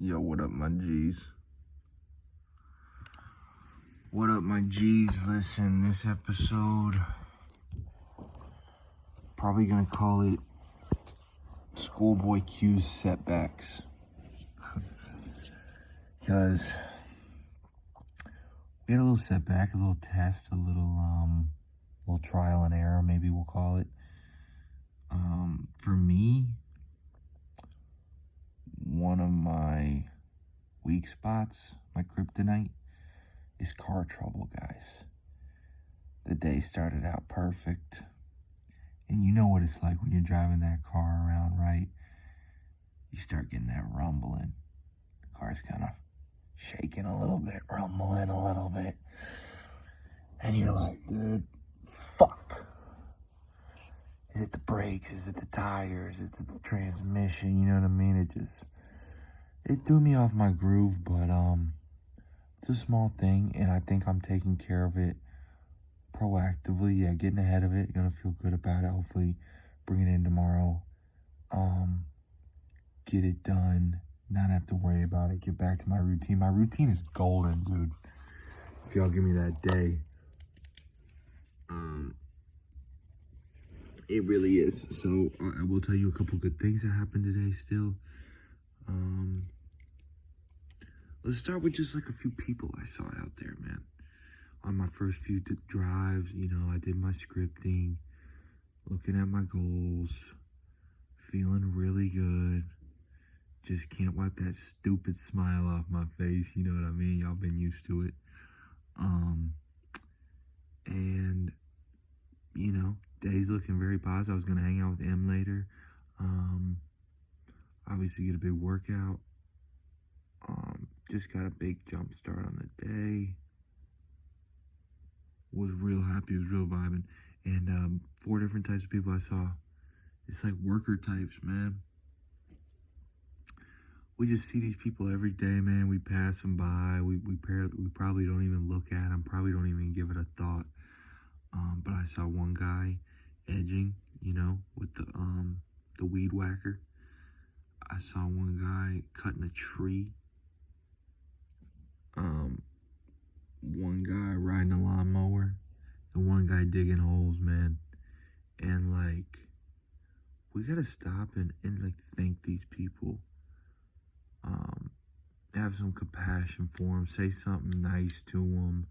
Yo, what up, my G's? What up, my G's? Listen, this episode, probably gonna call it Schoolboy Q's Setbacks. Because we had a little setback, a little test, a little trial and error, maybe we'll call it. For me, one of my weak spots, my kryptonite, is car trouble, guys. The day started out perfect. And you know what it's like when you're driving that car around, right? You start getting that rumbling. The car's kind of shaking a little bit, rumbling a little bit. And you're like, dude, fuck. Is it the brakes? Is it the tires? Is it the transmission? You know what I mean? It threw me off my groove, but it's a small thing, and I think I'm taking care of it proactively. Yeah, getting ahead of it. Gonna feel good about it. Hopefully bring it in tomorrow. Get it done. Not have to worry about it. Get back to my routine. My routine is golden, dude. If y'all give me that day. It really is. So I will tell you a couple good things that happened today still. Let's start with just like a few people I saw out there, man. On my first few drives, you know, I did my scripting, looking at my goals, feeling really good. Just can't wipe that stupid smile off my face, you know what I mean? Y'all been used to it. And, you know, day's looking very positive. I was going to hang out with M later. Obviously get a big workout. Just got a big jump start on the day. Was real happy, was real vibing. And 4 different types of people I saw. It's like worker types, man. We just see these people every day, man. We pass them by. We probably don't even look at them. Probably don't even give it a thought. But I saw one guy edging, you know, with the weed whacker. I saw one guy cutting a tree. One guy riding a lawnmower, and one guy digging holes, man. And like, we gotta stop and like thank these people. Have some compassion for them. Say something nice to them.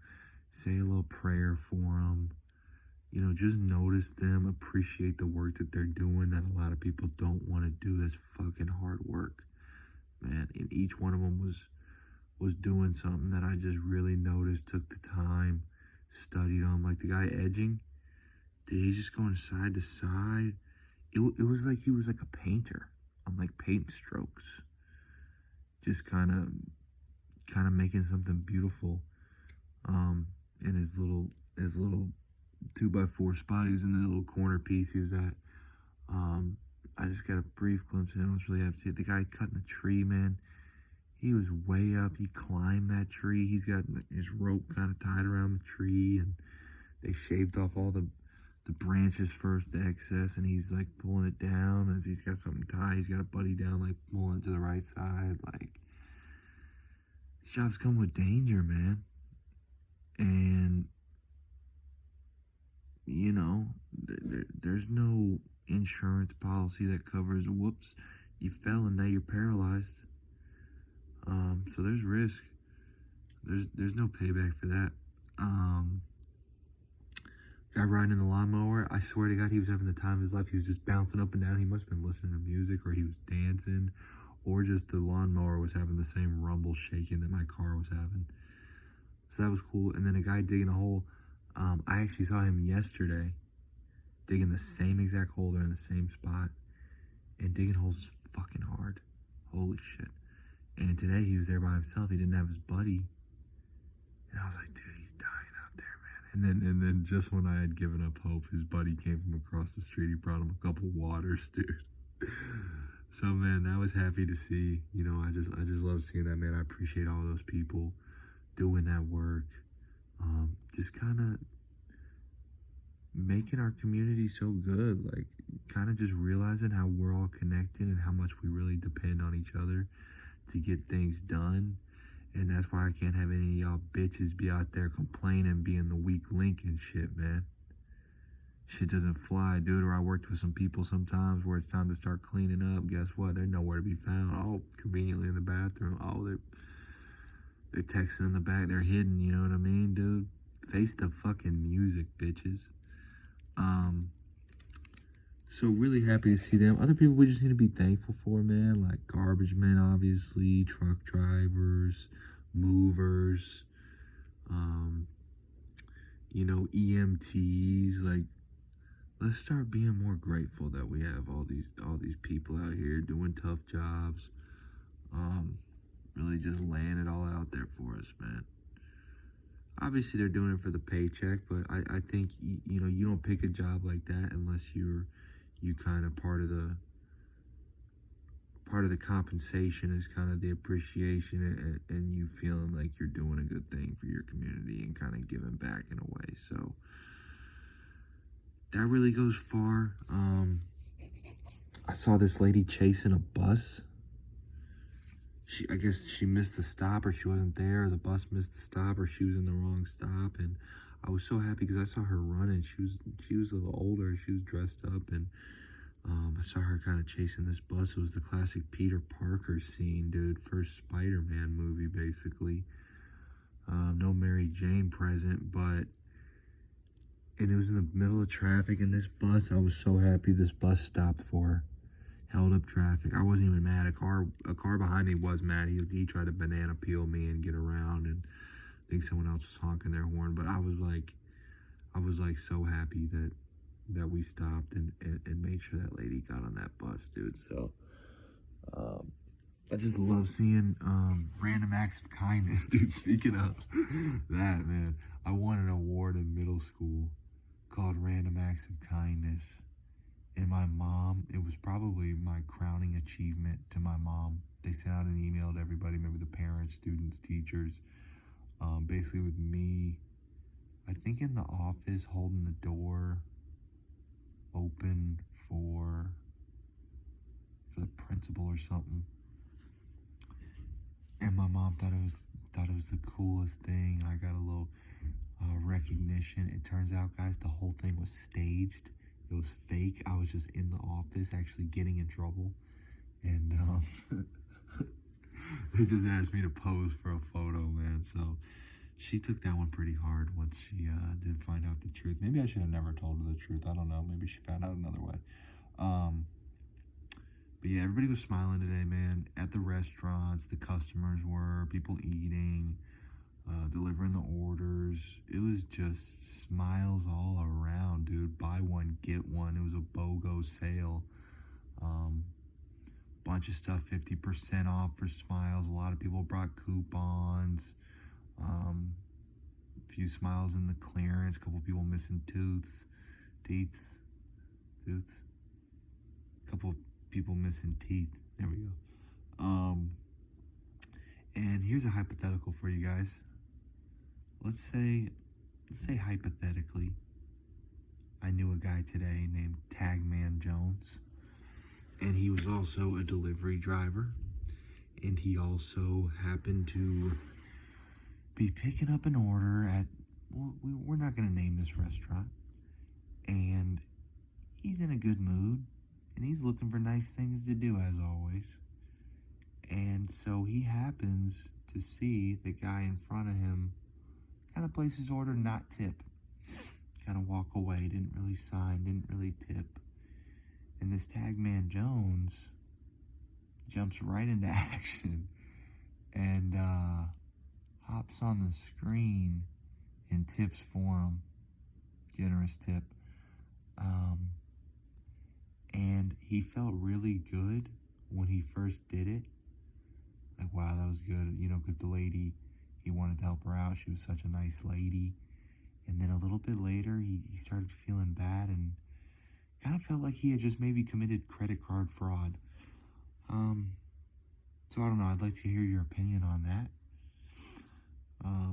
Say a little prayer for them. You know, just notice them. Appreciate the work that they're doing that a lot of people don't want to do. That's fucking hard work, man. And each one of them was doing something that I just really noticed, took the time, studied on. Like the guy edging, dude, he's just going side to side. It was like he was like a painter on like paint strokes. Just kind of making something beautiful in his little 2x4 spot. He was in the little corner piece he was at. I just got a brief glimpse and I was really happy to see it. The guy cutting the tree, man, he was way up. He climbed that tree. He's got his rope kind of tied around the tree, and they shaved off all the branches first, the excess, and he's like pulling it down as he's got something tied. He's got a buddy down, like pulling it to the right side. Like, these jobs come with danger, man. And you know, there's no insurance policy that covers, whoops, you fell and now you're paralyzed. So there's risk. There's no payback for that. Guy riding in the lawnmower, I swear to God, he was having the time of his life. He was just bouncing up and down. He must have been listening to music, or he was dancing, or just the lawnmower was having the same rumble shaking that my car was having. So that was cool. And then a guy digging a hole. I actually saw him yesterday digging the same exact hole. They're in the same spot. And digging holes is fucking hard. Holy shit. And today he was there by himself. He didn't have his buddy. And I was like, dude, he's dying out there, man. And then just when I had given up hope, his buddy came from across the street. He brought him a couple waters, dude. So, man, that was happy to see. You know, I just love seeing that, man. I appreciate all those people doing that work. Just kind of making our community so good. Like, kind of just realizing how we're all connected and how much we really depend on each other. to get things done. And that's why I can't have any of y'all bitches be out there complaining, being the weak link and shit, man. Shit doesn't fly, dude. Or I worked with some people sometimes where it's time to start cleaning up. Guess what? They're nowhere to be found. Oh, conveniently in the bathroom. Oh, they're texting in the back. They're hidden. You know what I mean, dude? Face the fucking music, bitches. So really happy to see them. Other people we just need to be thankful for, man. Like garbage men, obviously, truck drivers, movers, EMTs. Like, let's start being more grateful that we have all these people out here doing tough jobs. Really just laying it all out there for us, man. Obviously they're doing it for the paycheck, but I think you don't pick a job like that unless you kind of part of the compensation is kind of the appreciation and you feeling like you're doing a good thing for your community and kind of giving back in a way. So that really goes far. I saw this lady chasing a bus. I guess she missed the stop, or she wasn't there, or the bus missed the stop, or she was in the wrong stop. And I was so happy because I saw her running. She was a little older. She was dressed up, and I saw her kind of chasing this bus. It was the classic Peter Parker scene, dude. First Spider-Man movie, basically. No Mary Jane present, and it was in the middle of traffic, and this bus, I was so happy this bus stopped for her. Held up traffic. I wasn't even mad. A car behind me was mad. He tried to banana peel me and get around, and I think someone else was honking their horn. But I was like so happy that we stopped and made sure that lady got on that bus, dude. So I just love seeing random acts of kindness, dude. Speaking of that, man, I won an award in middle school called Random Acts of Kindness. And my mom, it was probably my crowning achievement to my mom. They sent out an email to everybody, maybe the parents, students, teachers, basically with me, I think in the office, holding the door open for the principal or something. And my mom thought it was the coolest thing. I got a little recognition. It turns out, guys, the whole thing was staged. It was fake. I was just in the office actually getting in trouble. And they just asked me to pose for a photo, man. So she took that one pretty hard once she did find out the truth. Maybe I should have never told her the truth. I don't know. Maybe she found out another way. But yeah, everybody was smiling today, man. At the restaurants, the customers were, people eating, delivering the orders. It was just smiles all around, dude. Buy one, get one. It was a BOGO sale. Bunch of stuff, 50% off for smiles. A lot of people brought coupons. A few smiles in the clearance. A couple people missing teeth. A couple people missing teeth. There we go. And here's a hypothetical for you guys. Let's say hypothetically, I knew a guy today named Tagman Jones, and he was also a delivery driver, and he also happened to be picking up an order at, we're not going to name this restaurant, and he's in a good mood, and he's looking for nice things to do, as always. And so he happens to see the guy in front of him kind of place his order, not tip. Kind of walk away, didn't really sign, didn't really tip. And this Tagman Jones jumps right into action and hops on the screen and tips for him. Generous tip. And he felt really good when he first did it. Like, wow, that was good, because the lady, he wanted to help her out. She was such a nice lady. And then a little bit later, he started feeling bad and kind of felt like he had just maybe committed credit card fraud. So I don't know. I'd like to hear your opinion on that.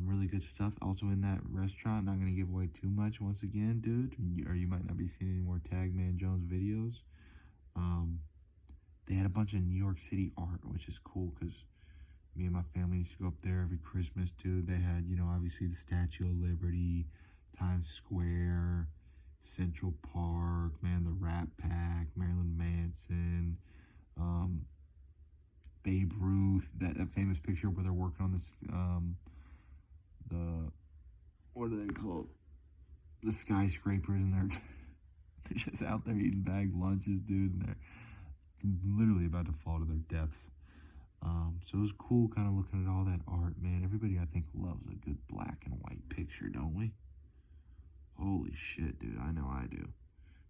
Really good stuff. Also in that restaurant, not going to give away too much once again, dude. Or you might not be seeing any more Tagman Jones videos. They had a bunch of New York City art, which is cool because Me and my family used to go up there every Christmas, dude. They had, obviously the Statue of Liberty, Times Square, Central Park, man, the Rat Pack, Marilyn Manson, Babe Ruth, that famous picture where they're working on this, what are they called? The skyscrapers, and they're just out there eating bag lunches, dude, and they're literally about to fall to their deaths. So it was cool kind of looking at all that art, man. Everybody, I think, loves a good black and white picture, don't we? Holy shit, dude. I know I do.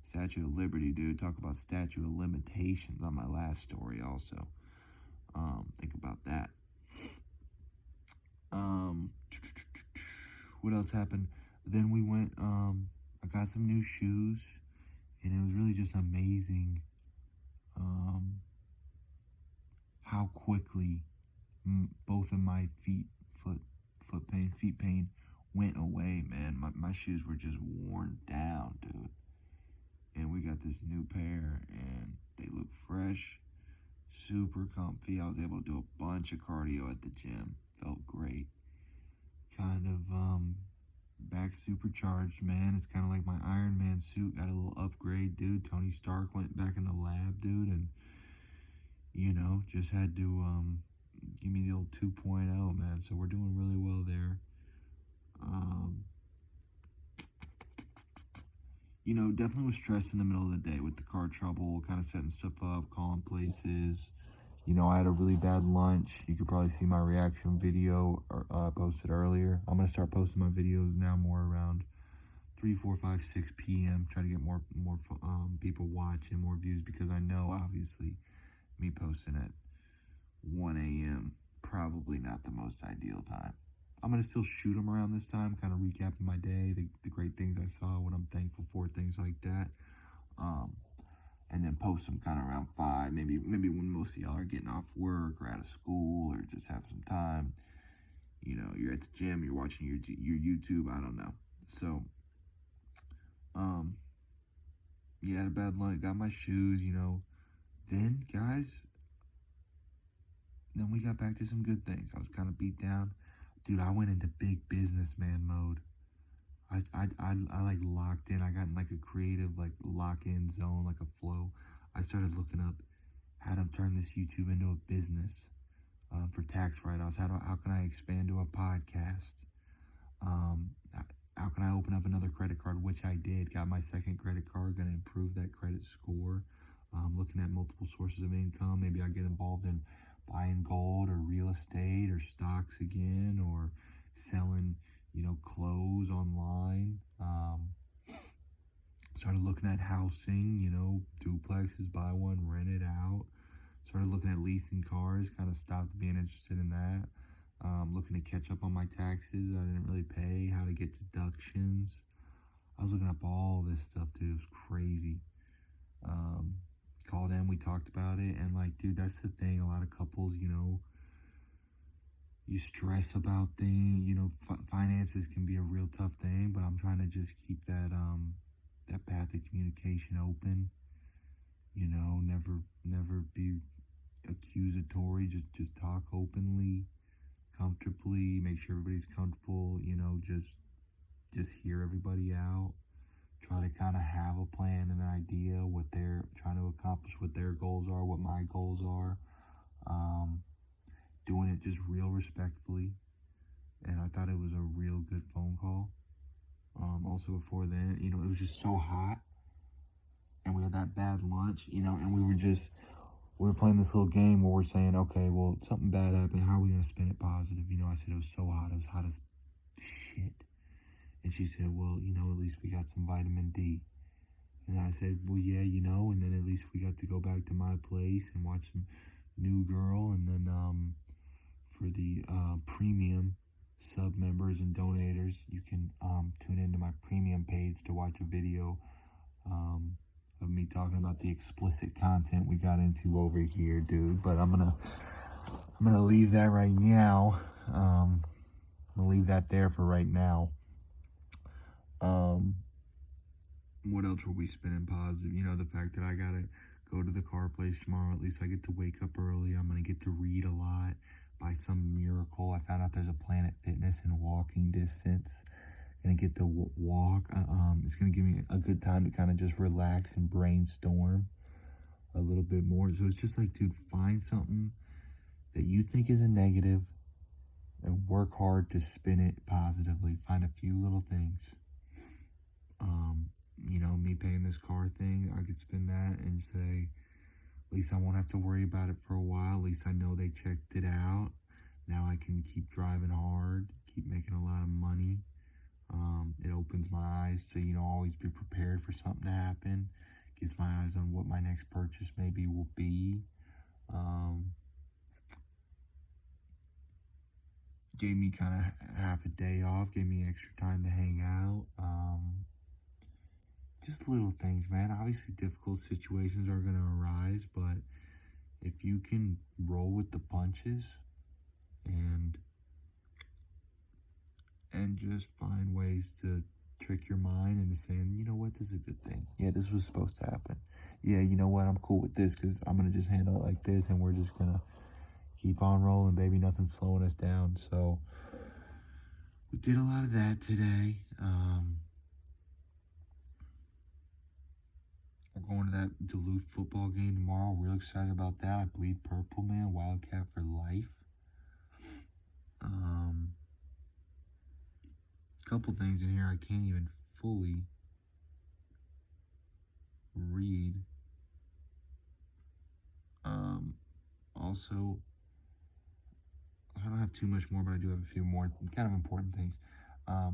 Statue of Liberty, dude. Talk about statute of limitations on my last story also. Think about that. What else happened? Then we went, I got some new shoes, and it was really just amazing how quickly both of my feet pain went away, man. My shoes were just worn down, dude. And we got this new pair, and they look fresh, super comfy. I was able to do a bunch of cardio at the gym. Felt great. Kind of back supercharged, man. It's kind of like my Iron Man suit got a little upgrade, dude. Tony Stark went back in the lab, dude, and just had to give me the old 2.0, man. So we're doing really well there. Definitely was stressed in the middle of the day with the car trouble, kind of setting stuff up, calling places. I had a really bad lunch. You could probably see my reaction video posted earlier. I'm going to start posting my videos now more around 3, 4, 5, 6 p.m. Try to get more people watching, more views, because I know, obviously, me posting at 1 a.m. probably not the most ideal time. I'm going to still shoot them around this time, kind of recapping my day, the great things I saw, what I'm thankful for, things like that. And then post them kind of around 5, maybe when most of y'all are getting off work or out of school or just have some time. You're at the gym, you're watching your YouTube, I don't know. So, yeah, had a bad lunch, got my shoes, Then, guys, then we got back to some good things. I was kind of beat down. Dude, I went into big businessman mode. I like locked in. I got in like a creative like lock-in zone, like a flow. I started looking up how to turn this YouTube into a business for tax write-offs. How can I expand to a podcast? How can I open up another credit card, which I did. Got my second credit card, gonna improve that credit score. Looking at multiple sources of income. Maybe I get involved in buying gold or real estate or stocks again, or selling, clothes online. Started looking at housing, duplexes, buy one, rent it out. Started looking at leasing cars, kind of stopped being interested in that. Looking to catch up on my taxes I didn't really pay, how to get deductions. I was looking up all this stuff, dude. It was crazy. Called in, we talked about it, and dude, that's the thing. A lot of couples, you stress about things. Finances can be a real tough thing, but I'm trying to just keep that path of communication open. Never be accusatory. Just talk openly, comfortably. Make sure everybody's comfortable. Just hear everybody out. Try to kind of have a plan and an idea what they're trying to accomplish, what their goals are, what my goals are. Doing it just real respectfully. And I thought it was a real good phone call. Also before then, it was just so hot. And we had that bad lunch, and we were playing this little game where we're saying, okay, well, something bad happened. How are we going to spin it positive? I said it was so hot. It was hot as shit. And she said, well, at least we got some vitamin D. And I said, well, yeah, and then at least we got to go back to my place and watch some New Girl. And then for the premium sub members and donators, you can tune into my premium page to watch a video of me talking about the explicit content we got into over here, dude. But I'm gonna leave that right now. I'm gonna leave that there for right now. What else were we spinning positive? The fact that I gotta go to the car place tomorrow. At least I get to wake up early. I'm gonna get to read a lot. by some miracle, I found out there's a Planet Fitness in walking distance. Gonna get to walk. It's gonna give me a good time to kind of just relax and brainstorm a little bit more. So it's just like, dude, find something that you think is a negative and work hard to spin it positively. Find a few little things. Me paying this car thing, I could spin that and say, at least I won't have to worry about it for a while. At least I know they checked it out. Now I can keep driving hard, keep making a lot of money. It opens my eyes to, always be prepared for something to happen. Gets my eyes on what my next purchase maybe will be. Gave me kind of half a day off, gave me extra time to hang out. Just little things, man. Obviously, difficult situations are going to arise, but if you can roll with the punches and just find ways to trick your mind into saying, you know what, this is a good thing. Yeah, this was supposed to happen. Yeah, you know what, I'm cool with this because I'm going to just handle it like this and we're just going to keep on rolling, baby. Nothing's slowing us down. So we did a lot of that today. We're going to that Duluth football game tomorrow. Real excited about that. I bleed purple, man. Wildcat for life. Couple things in here I can't even fully read. Also, I don't have too much more, but I do have a few more kind of important things. I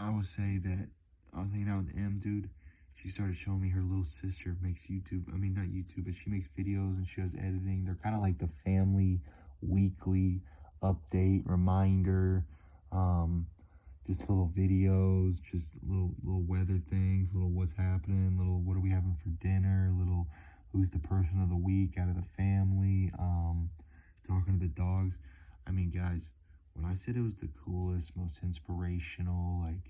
would say that I was hanging out with M, dude. She started showing me her little sister makes YouTube. I mean, not YouTube, but she makes videos and she does editing. They're kind of like the family weekly update reminder. Just little videos, just little weather things, little what's happening, little what are we having for dinner, little who's the person of the week out of the family. Talking to the dogs. I mean, guys, when I said it was the coolest, most inspirational, like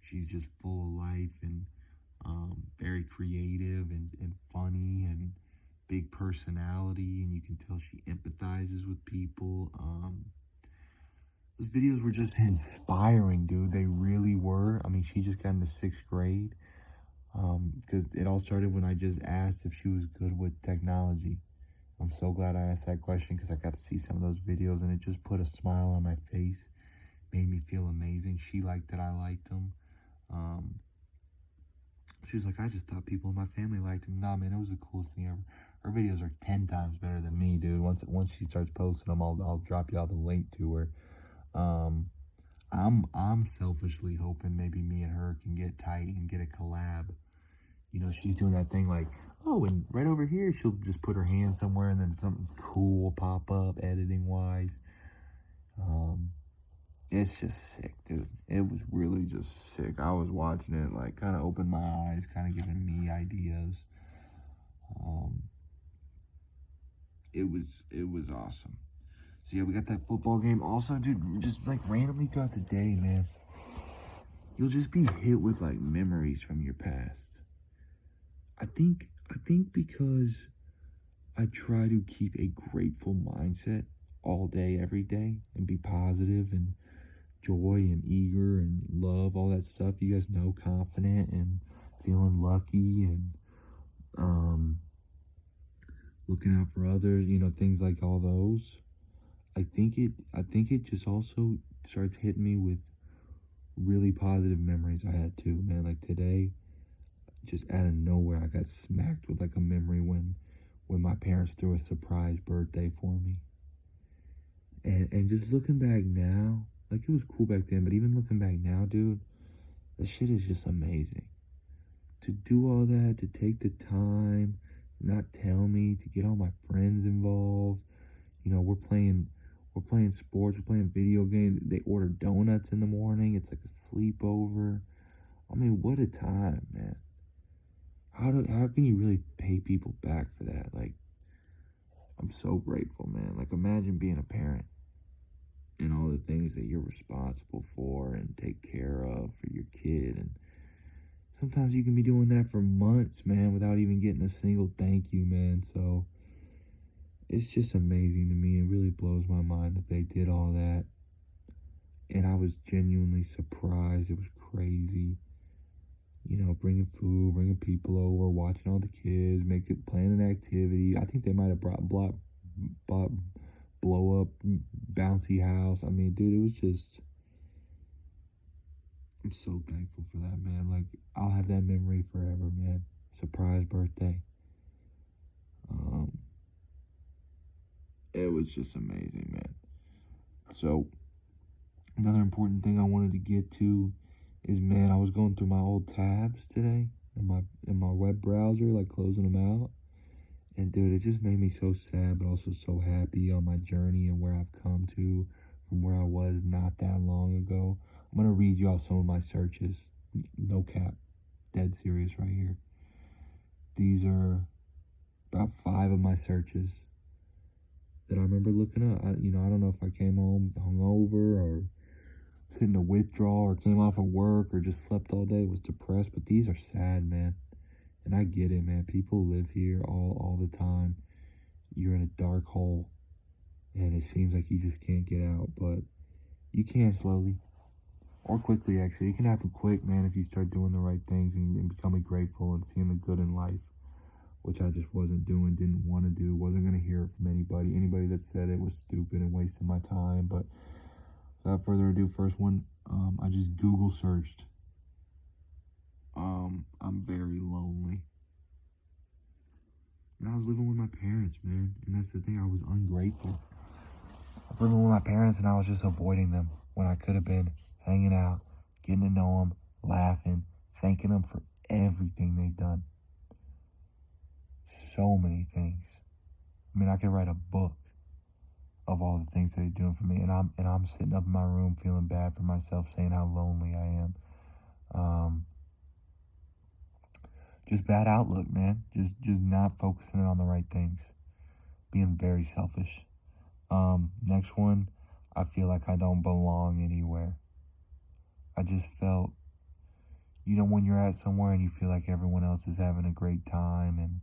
she's just full of life and very creative and funny and big personality, and you can tell she empathizes with people. Those videos were just inspiring, dude. They really were. I mean, she just got into 6th grade because it all started when I just asked if she was good with technology. I'm so glad I asked that question because I got to see some of those videos and it just put a smile on my face, made me feel amazing. She liked that I liked them. She was like, I just thought people in my family liked him. Nah, man, it was the coolest thing ever. Her videos are 10 times better than me, dude. Once she starts posting them, I'll drop y'all the link to her. I'm selfishly hoping maybe me and her can get tight and get a collab. She's doing that thing like, oh, and right over here, she'll just put her hand somewhere and then something cool will pop up editing wise. It's just sick, dude. It was really just sick. I was watching it, like, kind of opened my eyes, kind of giving me ideas. It was awesome. So yeah, we got that football game. Also, dude, just like randomly throughout the day, man, you'll just be hit with like memories from your past. I think because I try to keep a grateful mindset all day, every day, and be positive and joy and eager and love, all that stuff. You guys know, confident and feeling lucky and looking out for others, things like all those. I think it just also starts hitting me with really positive memories I had too, man. Like today, just out of nowhere, I got smacked with like a memory when my parents threw a surprise birthday for me. And just looking back now, like it was cool back then, but even looking back now, dude, the shit is just amazing. To do all that, to take the time, not tell me, to get all my friends involved. We're playing sports, we're playing video games. They order donuts in the morning. It's like a sleepover. I mean, what a time, man. How can you really pay people back for that? Like, I'm so grateful, man. Like, imagine being a parent and all the things that you're responsible for and take care of for your kid. And sometimes you can be doing that for months, man, without even getting a single thank you, man. So it's just amazing to me. It really blows my mind that they did all that. And I was genuinely surprised. It was crazy. You know, bringing food, bringing people over, watching all the kids, planning an activity. I think they might have bought blow up bouncy house. I mean, dude, it was just. I'm so thankful for that, man. Like, I'll have that memory forever, man. Surprise birthday. It was just amazing, man. So, another important thing I wanted to get to is, man, I was going through my old tabs today in my web browser, like closing them out. And dude, it just made me so sad, but also so happy on my journey and where I've come to from where I was not that long ago. I'm gonna read you all some of my searches. No cap. Dead serious right here. These are about 5 of my searches that I remember looking up. I don't know if I came home hungover or was hitting a withdrawal or came off of work or just slept all day, was depressed, but these are sad, man. And I get it, man. People live here all the time. You're in a dark hole, and it seems like you just can't get out, but you can slowly or quickly, actually. It can happen quick, man, if you start doing the right things and becoming grateful and seeing the good in life, which I just wasn't doing, didn't want to do, wasn't going to hear it from anybody. Anybody that said it was stupid and wasting my time. But without further ado, first one, I just Google searched. I'm very lonely. And I was living with my parents, man. And that's the thing, I was ungrateful. I was living with my parents and I was just avoiding them when I could have been hanging out, getting to know them, laughing, thanking them for everything they've done. So many things. I mean, I could write a book of all the things they're doing for me, and I'm sitting up in my room feeling bad for myself, saying how lonely I am. Just bad outlook, man. Just not focusing on the right things. Being very selfish. Next one, I feel like I don't belong anywhere. I just felt, when you're at somewhere and you feel like everyone else is having a great time and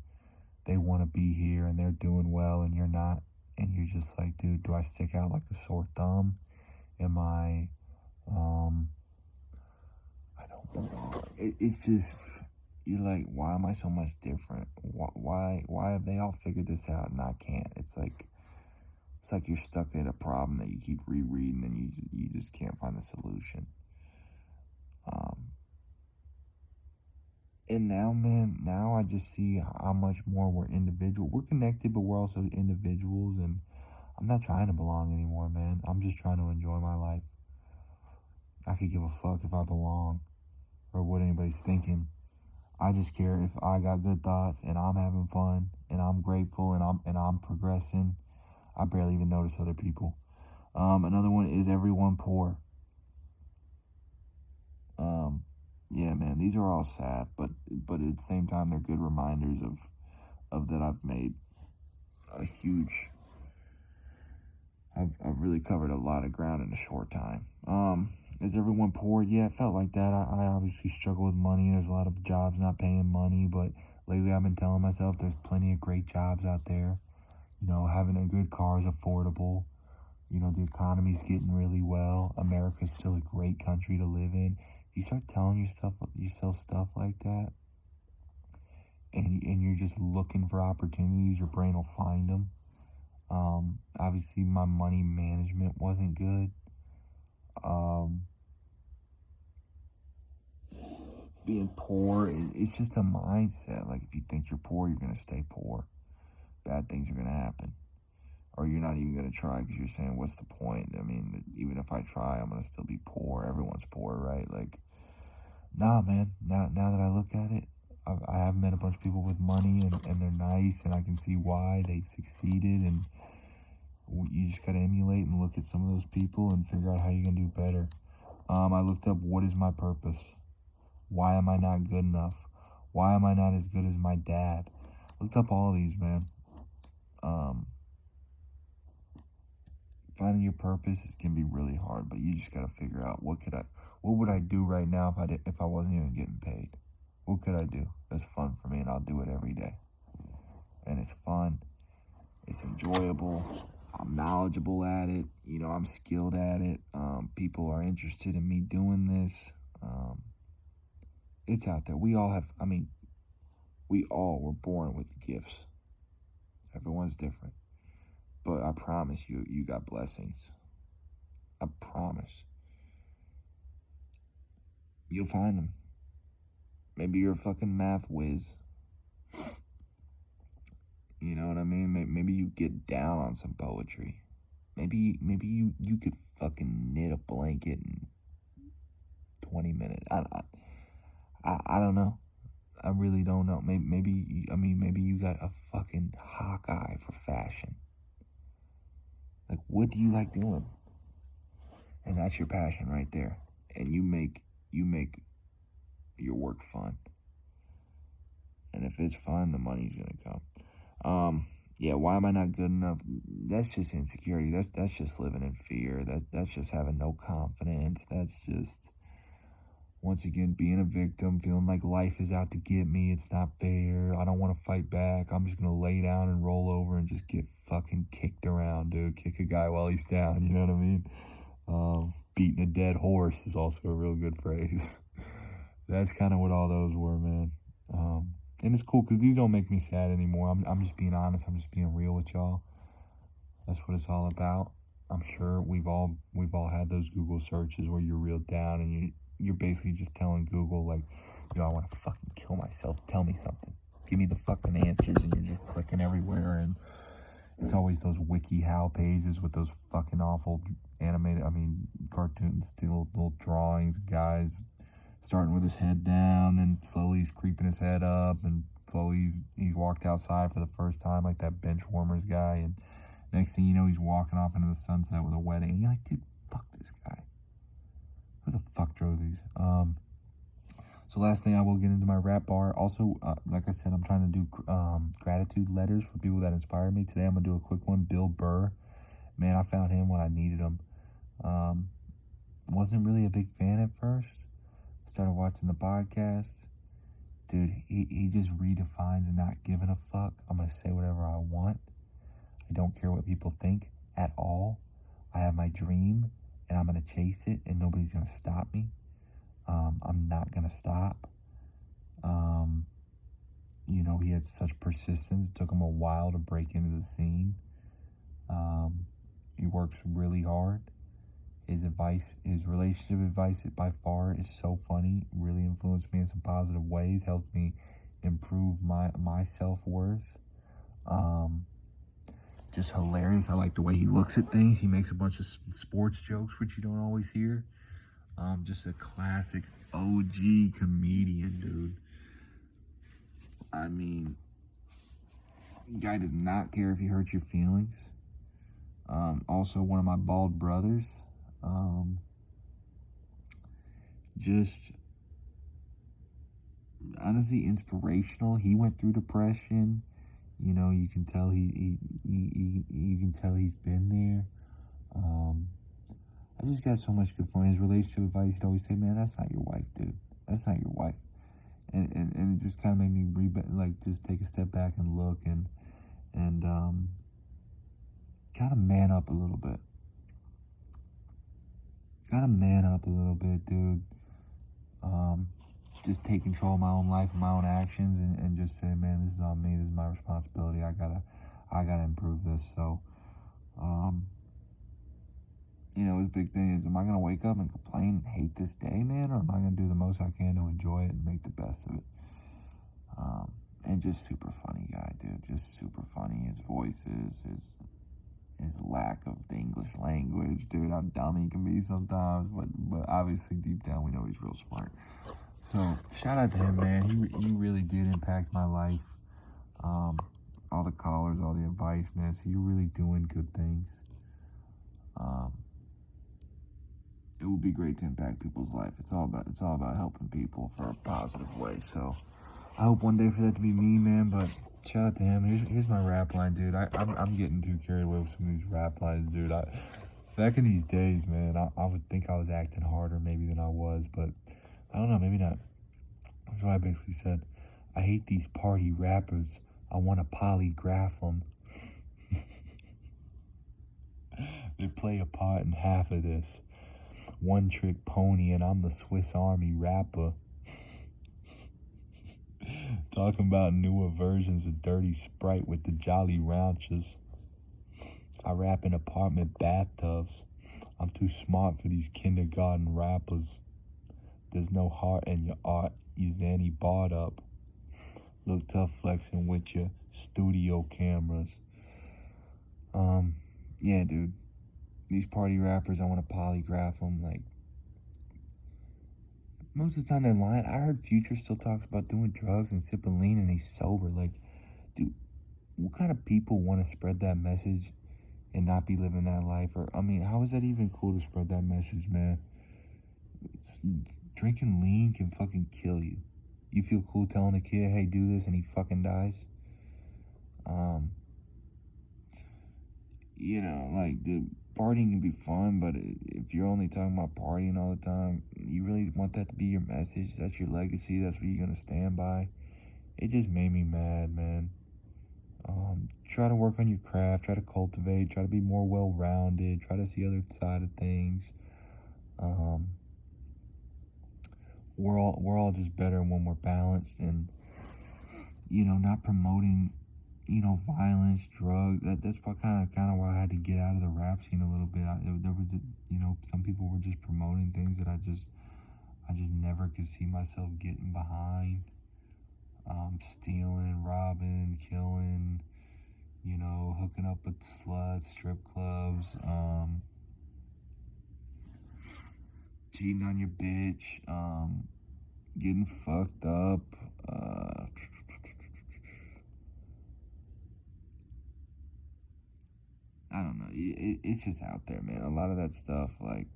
they want to be here and they're doing well and you're not, and you're just like, dude, do I stick out like a sore thumb? Am I don't belong. It's just, you're like, why am I so much different? Why have they all figured this out and I can't? It's like you're stuck in a problem that you keep rereading and you just can't find the solution. And now, man, I just see how much more we're individual. We're connected, but we're also individuals, and I'm not trying to belong anymore, man. I'm just trying to enjoy my life. I could give a fuck if I belong or what anybody's thinking. I just care if I got good thoughts and I'm having fun and I'm grateful and I'm progressing. I barely even notice other people. Another one is everyone poor. Yeah, man, these are all sad, but at the same time, they're good reminders of that I've made a huge. I've really covered a lot of ground in a short time. Is everyone poor? Yeah, it felt like that. I obviously struggle with money. There's a lot of jobs not paying money, but lately I've been telling myself there's plenty of great jobs out there. Having a good car is affordable. The economy's getting really well. America's still a great country to live in. You start telling yourself stuff like that, and you're just looking for opportunities, your brain will find them. Obviously, my money management wasn't good. Being poor, it's just a mindset. Like, if you think you're poor, you're going to stay poor. Bad things are going to happen. Or you're not even going to try because you're saying, what's the point? I mean, even if I try, I'm going to still be poor. Everyone's poor, right? Like, nah, man. Now that I look at it, I have met a bunch of people with money and they're nice and I can see why they succeeded. And you just got to emulate and look at some of those people and figure out how you can do better. I looked up, what is my purpose? Why am I not good enough? Why am I not as good as my dad? Looked up all these, man. Finding your purpose can be really hard, but you just got to figure out what would I do right now if I wasn't even getting paid? What could I do that's fun for me, and I'll do it every day. And it's fun. It's enjoyable. I'm knowledgeable at it. I'm skilled at it. People are interested in me doing this. It's out there. We all have, we all were born with gifts. Everyone's different. But I promise you, you got blessings. I promise. You'll find them. Maybe you're a fucking math whiz. You know what I mean? Maybe you get down on some poetry. Maybe you could fucking knit a blanket in 20 minutes. I don't know. I really don't know. Maybe you got a fucking hawk eye for fashion. Like, what do you like doing? And that's your passion right there. And you make your work fun. And if it's fun, the money's gonna come. Yeah, why am I not good enough? That's just insecurity. That's just living in fear. That's just having no confidence. That's just, once again, being a victim, feeling like life is out to get me. It's not fair. I don't want to fight back. I'm just gonna lay down and roll over and just get fucking kicked around, dude. Kick a guy while he's down. You know what I mean? Beating a dead horse is also a real good phrase. That's kind of what all those were, man. And it's cool because these don't make me sad anymore. I'm just being honest. I'm just being real with y'all. That's what it's all about. I'm sure we've all had those Google searches where you're real down and you're basically just telling Google, like, I want to fucking kill myself. Tell me something. Give me the fucking answers, and you're just clicking everywhere. And it's always those WikiHow pages with those fucking awful animated, cartoons, little drawings, guys starting with his head down, then slowly he's creeping his head up, and slowly he's walked outside for the first time, like that bench warmers guy, and next thing you know, he's walking off into the sunset with a wedding, and you're like, dude, fuck this guy. Who the fuck drove these? So last thing, I will get into my rap bar. Also, like I said, I'm trying to do gratitude letters for people that inspired me. Today I'm going to do a quick one. Bill Burr. Man, I found him when I needed him. Wasn't really a big fan at first. Started watching the podcast. Dude, he just redefines not giving a fuck. I'm going to say whatever I want. I don't care what people think at all. I have my dream, and I'm going to chase it, and nobody's going to stop me. I'm not going to stop. He had such persistence. It took him a while to break into the scene. He works really hard. His relationship advice, by far, is so funny. Really influenced me in some positive ways. Helped me improve my self-worth. Just hilarious. I like the way he looks at things. He makes a bunch of sports jokes, which you don't always hear. Just a classic OG comedian, dude. Guy does not care if he hurts your feelings. Also, one of my bald brothers. Just honestly inspirational. He went through depression. You can tell you can tell he's been there. I just got so much good from his relationship advice. He'd always say, "Man, that's not your wife, dude. That's not your wife." And it just kind of made me just take a step back and look and kind of man up a little bit. Dude. Just take control of my own life and my own actions and just say, man, this is on me. This is my responsibility. I gotta improve this. So, his big thing is, am I gonna wake up and complain and hate this day, man, or am I gonna do the most I can to enjoy it and make the best of it? And just super funny guy, dude. Just super funny. His voices, his lack of the English language, dude. How dumb he can be sometimes, but obviously deep down we know he's real smart. So shout out to him, man. He really did impact my life. All the callers, all the advice, man. So you're really doing good things. It would be great to impact people's life. It's all about helping people for a positive way. So I hope one day for that to be me, man. But shout out to him. Here's my rap line, dude. I'm getting too carried away with some of these rap lines, dude. Back in these days, man, I would think I was acting harder maybe than I was, but I don't know, maybe not. That's what I basically said. I hate these party rappers. I want to polygraph them. play a part in half of this. One trick pony, and I'm the Swiss Army rapper. Talking about newer versions of Dirty Sprite with the Jolly Ranchers. I rap in apartment bathtubs. I'm too smart for these kindergarten rappers. There's no heart in your art, you zany barred up. Look tough flexing with your studio cameras. Yeah, dude. These party rappers, I want to polygraph them. Like, most of the time they're lying. I heard Future still talks about doing drugs and sipping lean and he's sober. Like, dude, what kind of people want to spread that message and not be living that life? Or, I mean, how is that even cool to spread that message, man? Drinking lean can fucking kill you. You feel cool telling a kid, hey, do this, and he fucking dies? You know, like, the partying can be fun, but if you're only talking about partying all the time, you really want that to be your message? That's your legacy? That's what you're gonna stand by? It just made me mad, man. Try to work on your craft, try to cultivate, try to be more well-rounded, try to see other side of things. We're all just better when we're balanced and, you know, not promoting, you know, violence, drugs. That's what kind of why I had to get out of the rap scene a little bit. There was, you know, some people were just promoting things that I just never could see myself getting behind. Stealing, robbing, killing, you know, hooking up with sluts, strip clubs, cheating on your bitch, getting fucked up, I don't know. It's just out there, man. A lot of that stuff, like,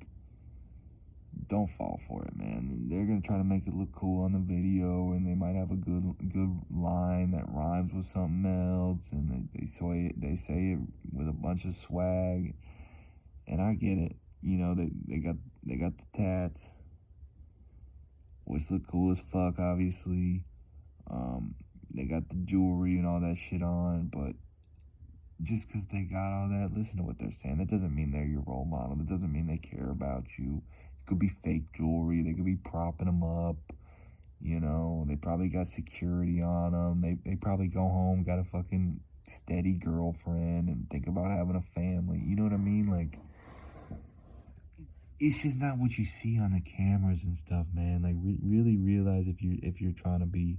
don't fall for it, man. They're gonna try to make it look cool on the video, and they might have a good line that rhymes with something else, and they say it with a bunch of swag, and I get it. You know, they got the tats, which look cool as fuck, obviously. They got the jewelry and all that shit on, but just because they got all that, listen to what they're saying. That doesn't mean they're your role model. That doesn't mean they care about you. It could be fake jewelry. They could be propping them up. You know, they probably got security on them. They probably go home, got a fucking steady girlfriend, and think about having a family. You know what I mean? Like, it's just not what you see on the cameras and stuff, man. Like, really realize if you're trying to be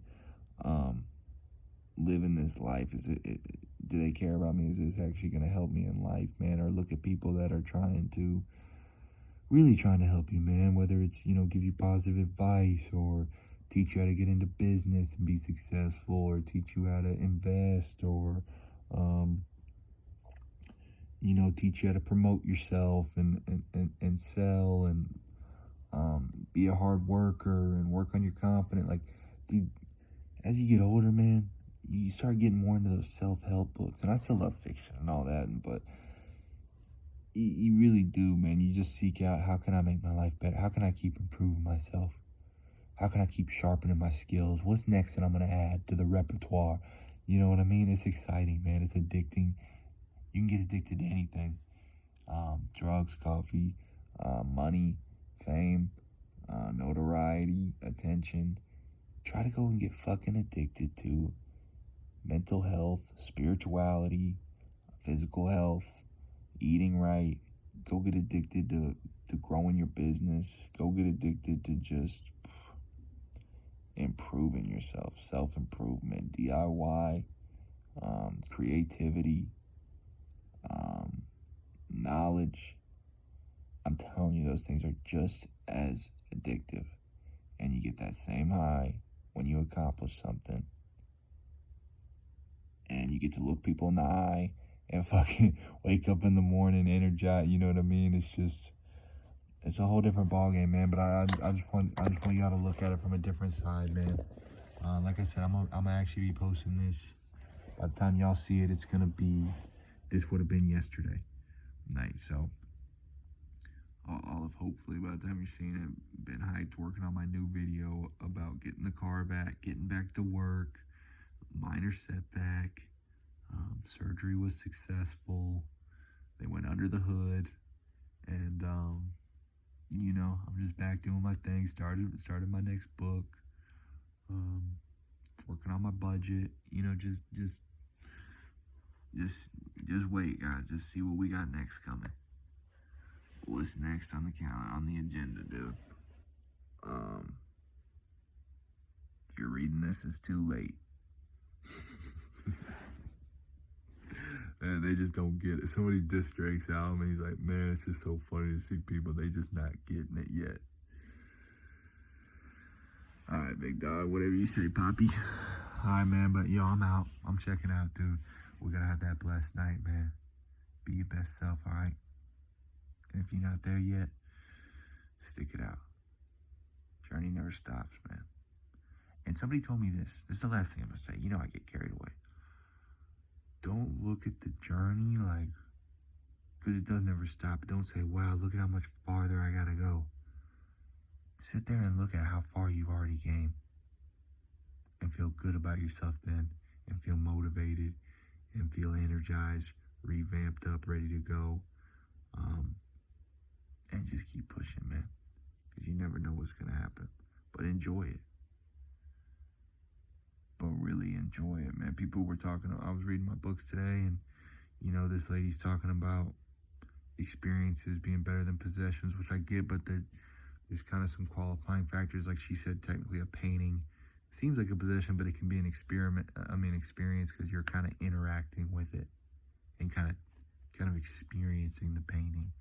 living this life, do they care about me? Is this actually going to help me in life, man? Or look at people that are really trying to help you, man, whether it's, you know, give you positive advice or teach you how to get into business and be successful, or teach you how to invest, or you know, teach you how to promote yourself and sell, and be a hard worker and work on your confidence. Like, dude, as you get older, man, you start getting more into those self-help books. And I still love fiction and all that, but you really do, man. You just seek out, how can I make my life better? How can I keep improving myself? How can I keep sharpening my skills? What's next that I'm going to add to the repertoire? You know what I mean? It's exciting, man. It's addicting. You can get addicted to anything. Drugs, coffee, money, fame, notoriety, attention. Try to go and get fucking addicted to mental health, spirituality, physical health, eating right. Go get addicted to growing your business. Go get addicted to just improving yourself, self-improvement, DIY, creativity, knowledge. I'm telling you, those things are just as addictive. And you get that same high when you accomplish something. And you get to look people in the eye and fucking wake up in the morning energized. You know what I mean? It's a whole different ballgame, man. But I just want y'all to look at it from a different side, man. Like I said, I'm gonna actually be posting this. By the time y'all see it, this would have been yesterday night. So I'll have, hopefully, by the time you're seeing it, been hyped working on my new video about getting the car back, getting back to work. Minor setback. Surgery was successful. They went under the hood. And I'm just back doing my thing. Started my next book. Um, Working on my budget. Just wait, guys. Just see what we got next coming. What's next on the calendar, on the agenda, dude? If you're reading this, it's too late. And they just don't get it. Somebody diss Drake's album, and he's like, man, it's just so funny to see people, they just not getting it yet. Alright, big dog, whatever you say, Poppy. Alright, man, but yo, I'm out. I'm checking out, dude. We gotta have that blessed night, man. Be your best self, alright? And if you're not there yet, stick it out. Journey never stops, man. And somebody told me this. This is the last thing I'm gonna say. I get carried away. Don't look at the journey because it does never stop. Don't say, wow, look at how much farther I gotta go. Sit there and look at how far you've already came and feel good about yourself then, and feel motivated and feel energized, revamped up, ready to go. And just keep pushing, man, because you never know what's gonna happen. But enjoy it. But really enjoy it, man. People were talking, I was reading my books today, and this lady's talking about experiences being better than possessions, which I get, but there's kind of some qualifying factors. Like she said, technically a painting seems like a possession, but it can be an experience, because you're kind of interacting with it and kind of experiencing the painting.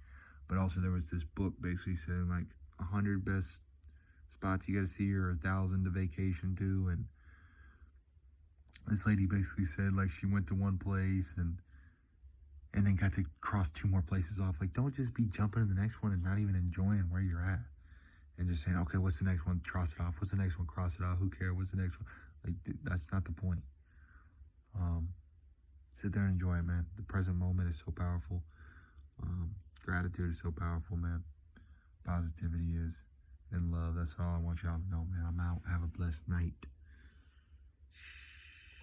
But also there was this book basically saying 100 best spots you got to see, or 1,000 to vacation to, and this lady basically said she went to one place and then got to cross 2 more places off. Don't just be jumping to the next one and not even enjoying where you're at, and just saying, okay, what's the next one? Cross it off. What's the next one? Cross it off. Who cares? What's the next one? That's not the point. Sit there and enjoy it, man. The present moment is so powerful. Gratitude is so powerful, man. Positivity is, and love. That's all I want y'all to know, man. I'm out. Have a blessed night.